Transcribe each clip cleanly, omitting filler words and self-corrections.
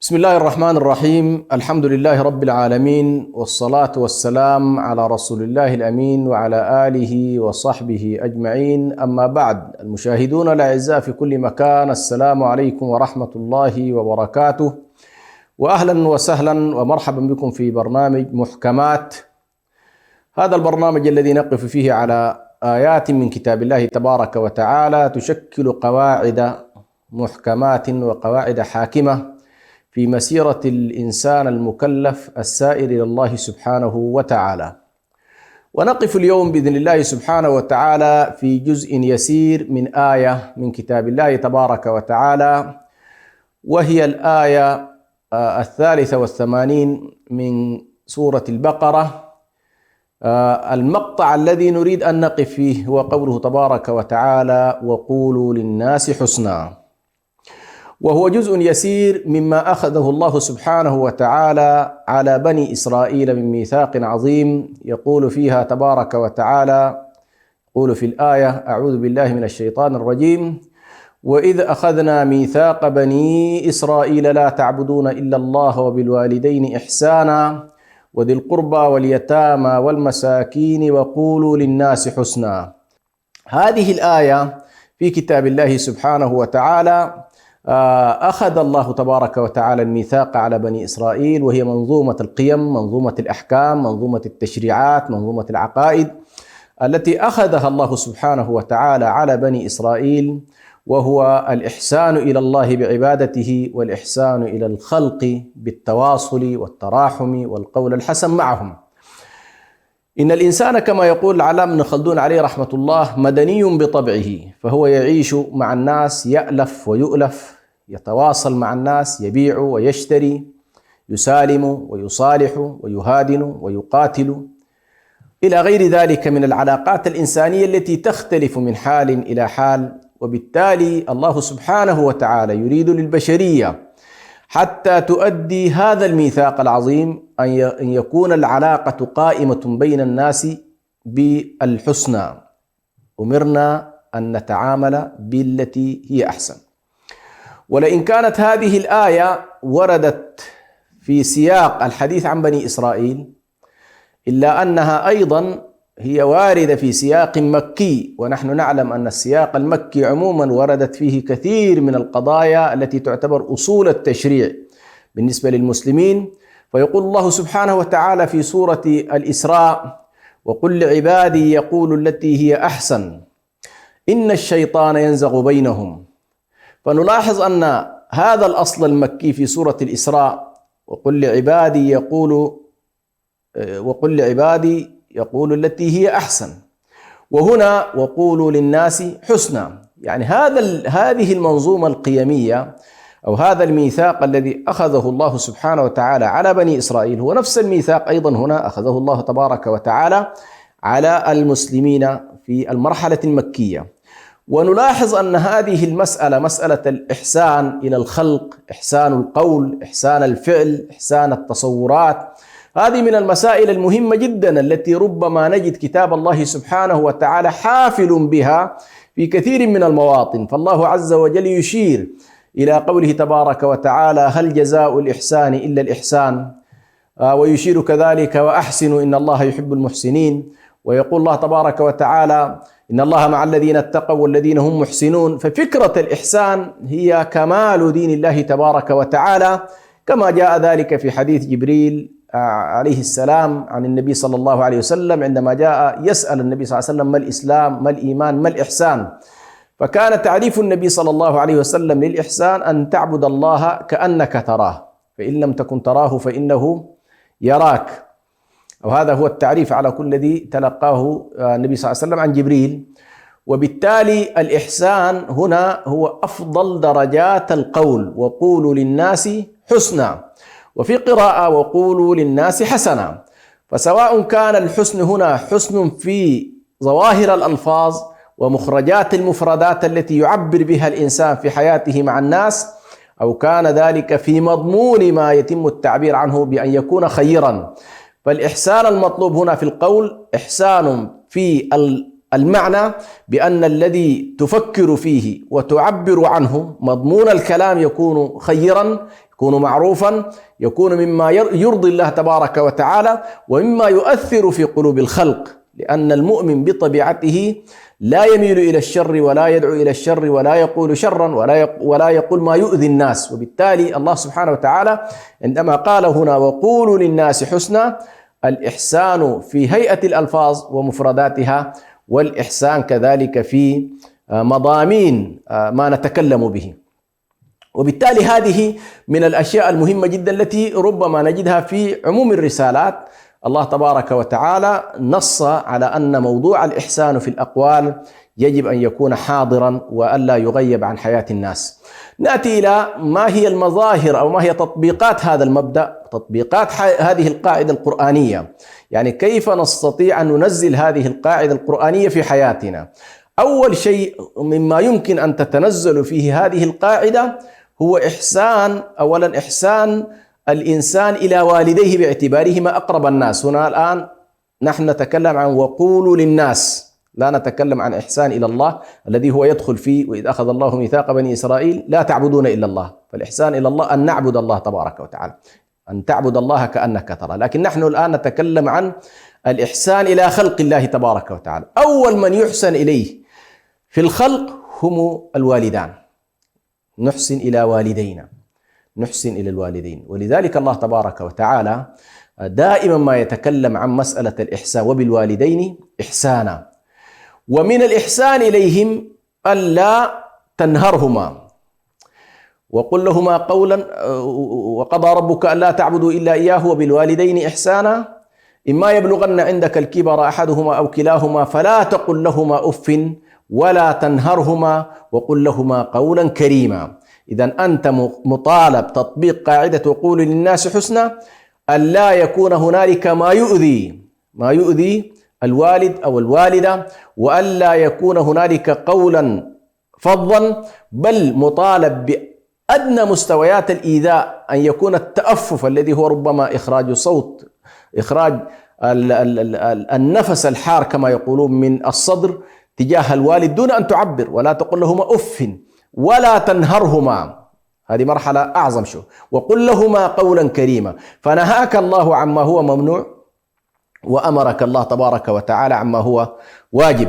بسم الله الرحمن الرحيم. الحمد لله رب العالمين، والصلاة والسلام على رسول الله الأمين وعلى آله وصحبه أجمعين. أما بعد، المشاهدون الأعزاء في كل مكان، السلام عليكم ورحمة الله وبركاته، وأهلا وسهلا ومرحبا بكم في برنامج محكمات. هذا البرنامج الذي نقف فيه على آيات من كتاب الله تبارك وتعالى تشكل قواعد محكمات وقواعد حاكمة في مسيرة الإنسان المكلف السائر إلى الله سبحانه وتعالى. ونقف اليوم بإذن الله سبحانه وتعالى في جزء يسير من آية من كتاب الله تبارك وتعالى، وهي الآية 83 من سورة البقرة. المقطع الذي نريد أن نقف فيه هو قوله تبارك وتعالى: وقولوا للناس حسنا. وهو جزء يسير مما أخذه الله سبحانه وتعالى على بني إسرائيل من ميثاق عظيم، يقول فيها تبارك وتعالى، يقول في الآية: أعوذ بالله من الشيطان الرجيم: وإذ أخذنا ميثاق بني إسرائيل لا تعبدون إلا الله وبالوالدين إحسانا وذي القربى واليتامى والمساكين وقولوا للناس حسنا. هذه الآية في كتاب الله سبحانه وتعالى أخذ الله تبارك وتعالى الميثاق على بني إسرائيل، وهي منظومة القيم، منظومة الأحكام، منظومة التشريعات، منظومة العقائد التي أخذها الله سبحانه وتعالى على بني إسرائيل، وهو الإحسان إلى الله بعبادته، والإحسان إلى الخلق بالتواصل والتراحم والقول الحسن معهم. إن الإنسان كما يقول العلامة ابن خلدون عليه رحمة الله مدني بطبعه، فهو يعيش مع الناس، يألف ويؤلف، يتواصل مع الناس، يبيع ويشتري، يسالم ويصالح ويهادن ويقاتل إلى غير ذلك من العلاقات الإنسانية التي تختلف من حال إلى حال. وبالتالي الله سبحانه وتعالى يريد للبشرية حتى تؤدي هذا الميثاق العظيم أن يكون العلاقة قائمة بين الناس بالحسنى. أمرنا أن نتعامل بالتي هي أحسن. ولئن كانت هذه الآية وردت في سياق الحديث عن بني إسرائيل، إلا أنها أيضا هي واردة في سياق مكي، ونحن نعلم أن السياق المكي عموما وردت فيه كثير من القضايا التي تعتبر أصول التشريع بالنسبة للمسلمين. فيقول الله سبحانه وتعالى في سورة الإسراء: وقل لعبادي يقول التي هي أحسن إن الشيطان ينزغ بينهم. فنلاحظ أن هذا الأصل المكي في سورة الإسراء: وقل لعبادي يقول التي هي أحسن، وهنا وقولوا للناس حسنا. يعني هذه المنظومة القيمية أو هذا الميثاق الذي أخذه الله سبحانه وتعالى على بني إسرائيل هو نفس الميثاق أيضا هنا أخذه الله تبارك وتعالى على المسلمين في المرحلة المكية. ونلاحظ أن هذه المسألة، مسألة الإحسان إلى الخلق، إحسان القول، إحسان الفعل، إحسان التصورات، هذه من المسائل المهمة جدا التي ربما نجد كتاب الله سبحانه وتعالى حافل بها في كثير من المواطن. فالله عز وجل يشير إلى قوله تبارك وتعالى: هل جزاء الإحسان إلا الإحسان، ويشير كذلك: وأحسنوا إن الله يحب المحسنين. ويقول الله تبارك وتعالى: إن الله مع الذين اتقوا والذين هم محسنون. ففكرة الإحسان هي كمال دين الله تبارك وتعالى، كما جاء ذلك في حديث جبريل عليه السلام عن النبي صلى الله عليه وسلم عندما جاء يسأل النبي صلى الله عليه وسلم: ما الإسلام، ما الإيمان، ما الإحسان؟ فكان تعريف النبي صلى الله عليه وسلم للإحسان أن تعبد الله كأنك تراه، فإن لم تكن تراه فإنه يراك. وهذا هو التعريف على كل الذي تلقاه النبي صلى الله عليه وسلم عن جبريل. وبالتالي الإحسان هنا هو أفضل درجات القول: وقولوا للناس حسنا، وفي قراءة: وقولوا للناس حسنا. فسواء كان الحسن هنا حسن في ظواهر الألفاظ ومخرجات المفردات التي يعبر بها الإنسان في حياته مع الناس، أو كان ذلك في مضمون ما يتم التعبير عنه بأن يكون خيرا. فالإحسان المطلوب هنا في القول إحسان في المعنى بأن الذي تفكر فيه وتعبر عنه مضمون الكلام يكون خيرا، يكون معروفا، يكون مما يرضي الله تبارك وتعالى ومما يؤثر في قلوب الخلق، لأن المؤمن بطبيعته لا يميل إلى الشر ولا يدعو إلى الشر ولا يقول شرا ولا يقول ما يؤذي الناس. وبالتالي الله سبحانه وتعالى عندما قال هنا وقولوا للناس حسنا، الإحسان في هيئة الألفاظ ومفرداتها، والإحسان كذلك في مضامين ما نتكلم به. وبالتالي هذه من الأشياء المهمة جدا التي ربما نجدها في عموم الرسالات. الله تبارك وتعالى نص على أن موضوع الإحسان في الأقوال يجب أن يكون حاضرا وألا يغيب عن حياة الناس. نأتي إلى ما هي المظاهر أو ما هي تطبيقات هذا المبدأ، تطبيقات هذه القاعدة القرآنية، يعني كيف نستطيع أن ننزل هذه القاعدة القرآنية في حياتنا. أول شيء مما يمكن أن تتنزل فيه هذه القاعدة هو أولا إحسان الإنسان إلى والديه باعتبارهما أقرب الناس. هنا الآن نحن نتكلم عن وقولوا للناس، لا نتكلم عن إحسان إلى الله الذي هو يدخل فيه وإذ أخذ الله ميثاق بني إسرائيل لا تعبدون إلا الله. فالإحسان إلى الله أن نعبد الله تبارك وتعالى، أن تعبد الله كأنك ترى. لكن نحن الآن نتكلم عن الإحسان إلى خلق الله تبارك وتعالى. أول من يحسن إليه في الخلق هم الوالدان. نحسن إلى والدينا، نحسن إلى الوالدين. ولذلك الله تبارك وتعالى دائما ما يتكلم عن مسألة الإحسان وبالوالدين إحسانا. ومن الإحسان إليهم ألا تنهرهما وقل لهما قولا وقضى ربك ألا تعبدوا إلا إياه وبالوالدين إحسانا إما يبلغن عندك الكبر أحدهما أو كلاهما فلا تقل لهما أف ولا تنهرهما وقل لهما قولا كريما. إذن أنت مطالب تطبيق قاعدة وقولوا للناس حسنا، ألا يكون هنالك ما يؤذي الوالد أو الوالدة، وألا يكون هنالك قولا فظا، بل مطالب بأدنى مستويات الإيذاء، أن يكون التأفف الذي هو ربما إخراج صوت، إخراج النفس الحار كما يقولون من الصدر تجاه الوالد دون أن تعبر. ولا تقل لهما أف ولا تنهرهما، هذه مرحلة أعظم شو، وقل لهما قولا كريما. فنهاك الله عما هو ممنوع وأمرك الله تبارك وتعالى عما هو واجب.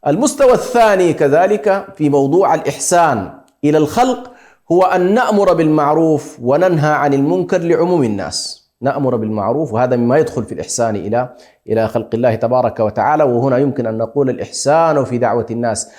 المستوى الثاني كذلك في موضوع الإحسان إلى الخلق هو أن نأمر بالمعروف وننهى عن المنكر لعموم الناس. نأمر بالمعروف، وهذا مما يدخل في الإحسان إلى خلق الله تبارك وتعالى. وهنا يمكن أن نقول الإحسان في دعوة الناس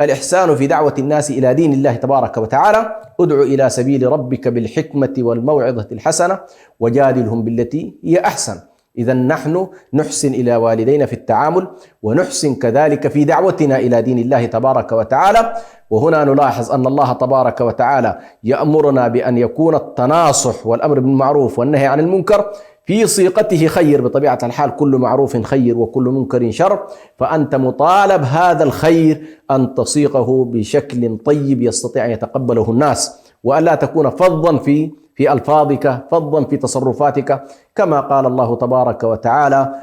الإحسان في دعوة الناس إلى دين الله تبارك وتعالى. ادع إلى سبيل ربك بالحكمة والموعظة الحسنة وجادلهم بالتي هي أحسن. إذا نحن نحسن إلى والدينا في التعامل، ونحسن كذلك في دعوتنا إلى دين الله تبارك وتعالى. وهنا نلاحظ أن الله تبارك وتعالى يأمرنا بأن يكون التناصح والأمر بالمعروف والنهي عن المنكر في صيغته خير. بطبيعة الحال كل معروف خير وكل منكر شر، فأنت مطالب هذا الخير أن تصيغه بشكل طيب يستطيع أن يتقبله الناس، وألا تكون فظا في ألفاظك، فظا في تصرفاتك، كما قال الله تبارك وتعالى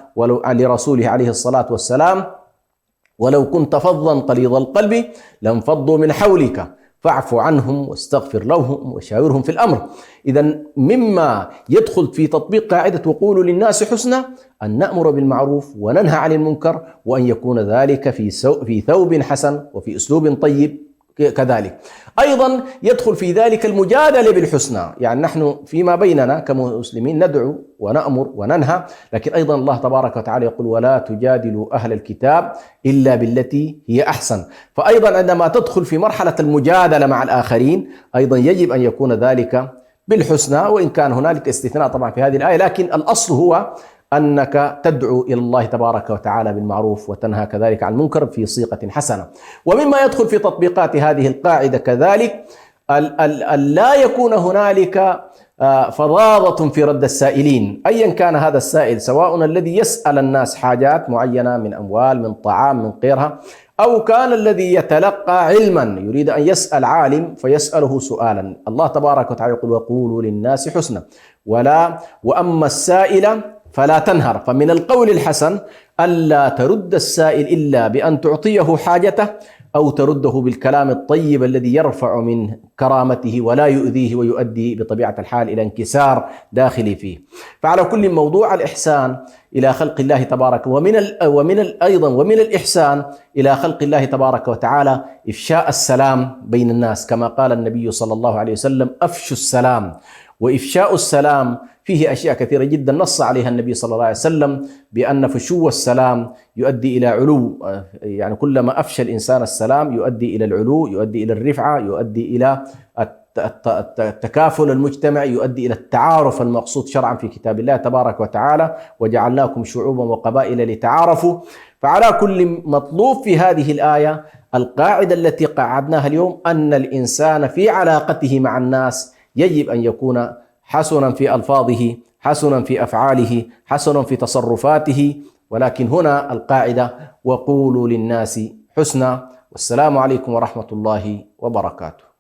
لرسوله عليه الصلاة والسلام: ولو كنت فظا غليظ القلب لانفضوا من حولك فاعف عنهم واستغفر لهم وشاورهم في الأمر. إذا مما يدخل في تطبيق قاعدة وقولوا للناس حسنا أن نأمر بالمعروف وننهى عن المنكر، وأن يكون ذلك في ثوب حسن وفي أسلوب طيب. كذلك أيضا يدخل في ذلك المجادلة بالحسنى، يعني نحن فيما بيننا كمسلمين ندعو ونأمر وننهى، لكن أيضا الله تبارك وتعالى يقول: ولا تجادلوا أهل الكتاب إلا بالتي هي أحسن. فأيضا عندما تدخل في مرحلة المجادلة مع الآخرين أيضا يجب أن يكون ذلك بالحسنى، وإن كان هنالك استثناء طبعا في هذه الآية، لكن الأصل هو أنك تدعو إلى الله تبارك وتعالى بالمعروف وتنهى كذلك عن المنكر في صيغة حسنة. ومما يدخل في تطبيقات هذه القاعدة كذلك لا يكون هنالك فظاظة في رد السائلين، أيا كان هذا السائل، سواء الذي يسأل الناس حاجات معينة من أموال، من طعام، من غيرها، أو كان الذي يتلقى علما يريد أن يسأل عالم فيسأله سؤالا. الله تبارك وتعالى يقول: وقولوا للناس حسنا. وأما السائل فلا تنهر. فمن القول الحسن ألا ترد السائل إلا بأن تعطيه حاجته أو ترده بالكلام الطيب الذي يرفع من كرامته ولا يؤذيه ويؤدي بطبيعة الحال إلى انكسار داخلي فيه. فعلى كل موضوع الإحسان إلى خلق الله تبارك أيضا ومن الإحسان إلى خلق الله تبارك وتعالى إفشاء السلام بين الناس، كما قال النبي صلى الله عليه وسلم: أفشوا السلام. وإفشاء السلام فيه أشياء كثيرة جدا نص عليها النبي صلى الله عليه وسلم بأن فشو السلام يؤدي إلى علو، يعني كلما أفشى الإنسان السلام يؤدي إلى العلو، يؤدي إلى الرفعة، يؤدي إلى التكافل المجتمعي، يؤدي إلى التعارف المقصود شرعا في كتاب الله تبارك وتعالى: وجعلناكم شعوبا وقبائل لتعارفوا. فعلى كل مطلوب في هذه الآية القاعدة التي قعدناها اليوم، أن الإنسان في علاقته مع الناس يجب أن يكون حسنا في ألفاظه، حسنا في أفعاله، حسنا في تصرفاته. ولكن هنا القاعدة: وقولوا للناس حسنا. والسلام عليكم ورحمة الله وبركاته.